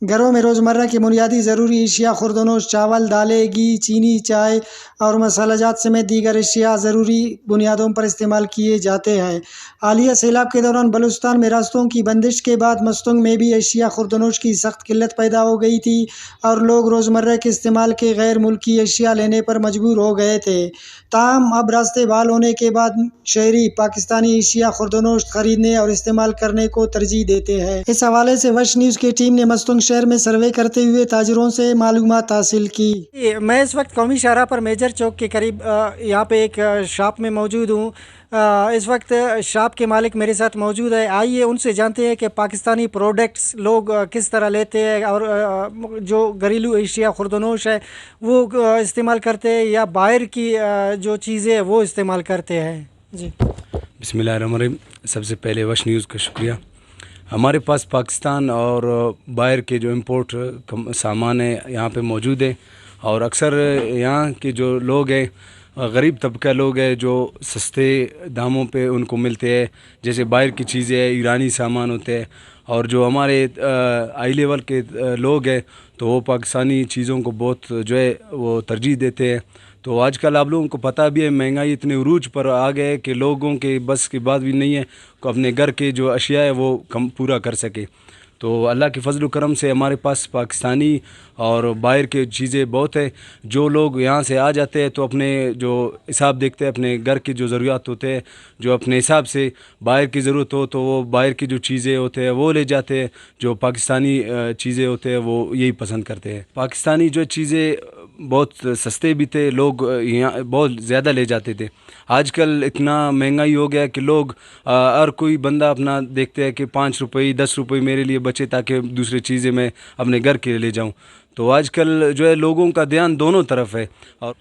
گھروں میں روزمرہ کی بنیادی ضروری اشیاء خوردونوش چاول، دالیں، گھی، چینی، چائے اور مسالہ جات سمیت دیگر اشیاء ضروری بنیادوں پر استعمال کیے جاتے ہیں۔ حالیہ سیلاب کے دوران بلوچستان میں راستوں کی بندش کے بعد مستنگ میں بھی اشیاء خوردونوش کی سخت قلت پیدا ہو گئی تھی اور لوگ روزمرہ کے استعمال کے غیر ملکی اشیاء لینے پر مجبور ہو گئے تھے۔ تاہم اب راستے بحال ہونے کے بعد شہری پاکستانی اشیاء خوردونوش خریدنے اور استعمال کرنے کو ترجیح دیتے ہیں۔ اس حوالے سے وش نیوز کی ٹیم نے مستنگ شہر میں سروے کرتے ہوئے تاجروں سے معلومات حاصل کی۔ میں اس وقت قومی شاہراہ پر میجر چوک کے قریب یہاں پہ ایک شاپ میں موجود ہوں۔ اس وقت شاپ کے مالک میرے ساتھ موجود ہے۔ آئیے ان سے جانتے ہیں کہ پاکستانی پروڈکٹس لوگ کس طرح لیتے ہیں اور جو گھریلو اشیاء خوردونوش ہے وہ استعمال کرتے ہیں یا باہر کی جو چیزیں وہ استعمال کرتے ہیں۔ جی بسم اللہ الرحمن الرحیم۔ سب سے پہلے وش نیوز کا شکریہ۔ ہمارے پاس پاکستان اور باہر کے جو امپورٹ سامان ہیں یہاں پہ موجود ہیں، اور اکثر یہاں کے جو لوگ ہیں غریب طبقہ لوگ ہیں جو سستے داموں پہ ان کو ملتے ہیں، جیسے باہر کی چیزیں ایرانی سامان ہوتے ہیں، اور جو ہمارے ہائی لیول کے لوگ ہیں تو وہ پاکستانی چیزوں کو بہت جو ہے وہ ترجیح دیتے ہیں۔ تو آج کل آپ لوگوں کو پتہ بھی ہے مہنگائی اتنے عروج پر آ گئے کہ لوگوں کے بس کی بات بھی نہیں ہے کہ اپنے گھر کے جو اشیاء ہے وہ پورا کر سکے۔ تو اللہ کے فضل و کرم سے ہمارے پاس پاکستانی اور باہر کے چیزیں بہت ہیں۔ جو لوگ یہاں سے آ جاتے ہیں تو اپنے جو حساب دیکھتے ہیں، اپنے گھر کے جو ضروریات ہوتے ہیں، جو اپنے حساب سے باہر کی ضرورت ہو تو وہ باہر کی جو چیزیں ہوتے ہیں وہ لے جاتے ہیں، جو پاکستانی چیزیں ہوتے ہیں وہ یہی پسند کرتے ہیں۔ پاکستانی جو چیزیں بہت سستے بھی تھے، لوگ یہاں بہت زیادہ لے جاتے تھے۔ آج کل اتنا مہنگائی ہو گیا کہ لوگ ہر کوئی بندہ اپنا دیکھتے ہیں کہ 5 روپے 10 روپے میرے لیے بچے تاکہ دوسری چیزیں میں اپنے گھر کے لے جاؤں۔ تو آج کل جو ہے لوگوں کا دھیان دونوں طرف ہے۔ اور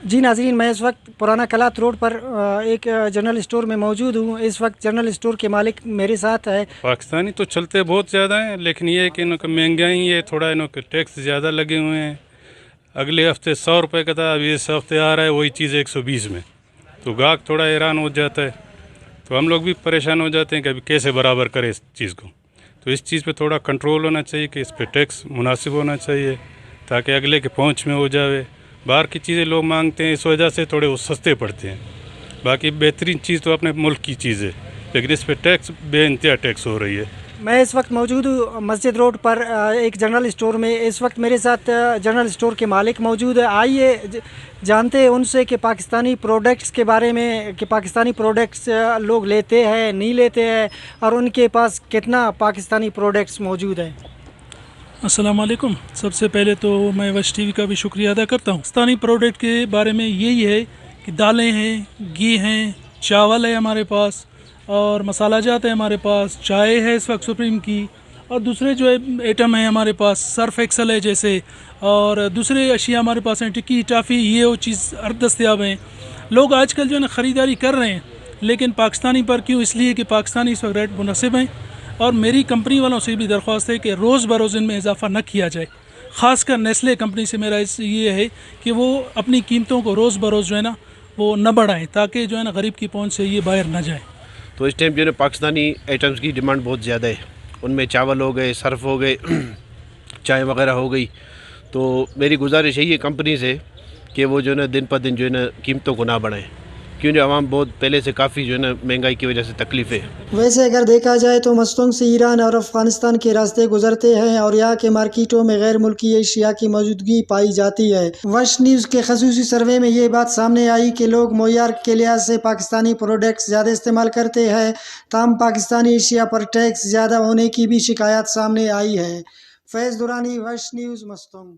جی ناظرین، میں اس وقت پرانا کلات روڈ پر ایک جنرل اسٹور میں موجود ہوں۔ اس وقت جنرل اسٹور کے مالک میرے ساتھ ہے۔ پاکستانی تو چلتے بہت زیادہ ہیں، لیکن یہ ہے کہ انہوں کا مہنگائی ہے، تھوڑا انہوں کے ٹیکس زیادہ لگے ہوئے ہیں۔ اگلے ہفتے 100 روپے کا تھا، اب اس ہفتے آ رہا ہے وہی چیز 120 میں، تو گاہک تھوڑا حیران ہو جاتا ہے۔ تو ہم لوگ بھی پریشان ہو جاتے ہیں کہ ابھی کیسے برابر کرے اس چیز کو۔ تو اس چیز پہ تھوڑا کنٹرول ہونا چاہیے کہ اس پہ ٹیکس مناسب ہونا چاہیے تاکہ اگلے کے پہنچ میں ہو جاوے۔ باہر کی چیزیں لوگ مانگتے ہیں، اس وجہ سے تھوڑے وہ سستے پڑتے ہیں۔ باقی بہترین چیز تو اپنے ملک کی چیز ہے، لیکن اس پہ ٹیکس بے انتہا ٹیکس ہو رہی ہے۔ میں اس وقت موجود ہوں مسجد روڈ پر ایک جنرل اسٹور میں۔ اس وقت میرے ساتھ جنرل اسٹور کے مالک موجود ہے۔ آئیے جانتے ہیں ان سے کہ پاکستانی پروڈکٹس کے بارے میں، کہ پاکستانی پروڈکٹس لوگ لیتے ہیں نہیں لیتے ہیں اور ان کے پاس کتنا پاکستانی پروڈکٹس موجود ہیں۔ السلام علیکم۔ سب سے پہلے تو میں وش ٹی وی کا بھی شکریہ ادا کرتا ہوں۔ پاکستانی پروڈکٹ کے بارے میں یہی ہے کہ دالیں ہیں، گھی ہیں، چاول ہے ہمارے پاس، اور مسالہ جات ہے ہمارے پاس، چائے ہے اس وقت سپریم کی، اور دوسرے جو ایٹم ہیں ہمارے پاس سرف ایکسل ہے جیسے، اور دوسرے اشیاء ہمارے پاس ہیں، ٹکی ٹافی، یہ وہ چیز دستیاب ہیں۔ لوگ آج کل جو ہے نا خریداری کر رہے ہیں، لیکن پاکستانی پر کیوں؟ اس لیے کہ پاکستانی اس وقت ریٹ مناسب ہیں، اور میری کمپنی والوں سے بھی درخواست ہے کہ روز بروز ان میں اضافہ نہ کیا جائے۔ خاص کر نیسلے کمپنی سے میرا یہ ہے کہ وہ اپنی قیمتوں کو روز بروز جو ہے نا وہ نہ بڑھائیں تاکہ جو ہے نا غریب کی پہنچ سے یہ باہر نہ جائے۔ تو اس ٹائم جو ہے نا پاکستانی آئٹمس کی ڈیمانڈ بہت زیادہ ہے، ان میں چاول ہو گئے، صرف ہو گئے، چائے وغیرہ ہو گئی۔ تو میری گزارش یہی ہے کمپنی سے کہ وہ جو ہے نا دن پر دن جو ہے نا قیمتوں کو نہ بڑھائیں، کیونکہ عوام بہت پہلے سے کافی جو ہے نا مہنگائی کی وجہ سے تکلیف ہے۔ ویسے اگر دیکھا جائے تو مستنگ سے ایران اور افغانستان کے راستے گزرتے ہیں اور یہاں کے مارکیٹوں میں غیر ملکی اشیاء کی موجودگی پائی جاتی ہے۔ وش نیوز کے خصوصی سروے میں یہ بات سامنے آئی کہ لوگ معیار کے لحاظ سے پاکستانی پروڈکٹس زیادہ استعمال کرتے ہیں، تاہم پاکستانی اشیاء پر ٹیکس زیادہ ہونے کی بھی شکایات سامنے آئی ہے۔ فیض دورانی، وش نیوز، مستنگ۔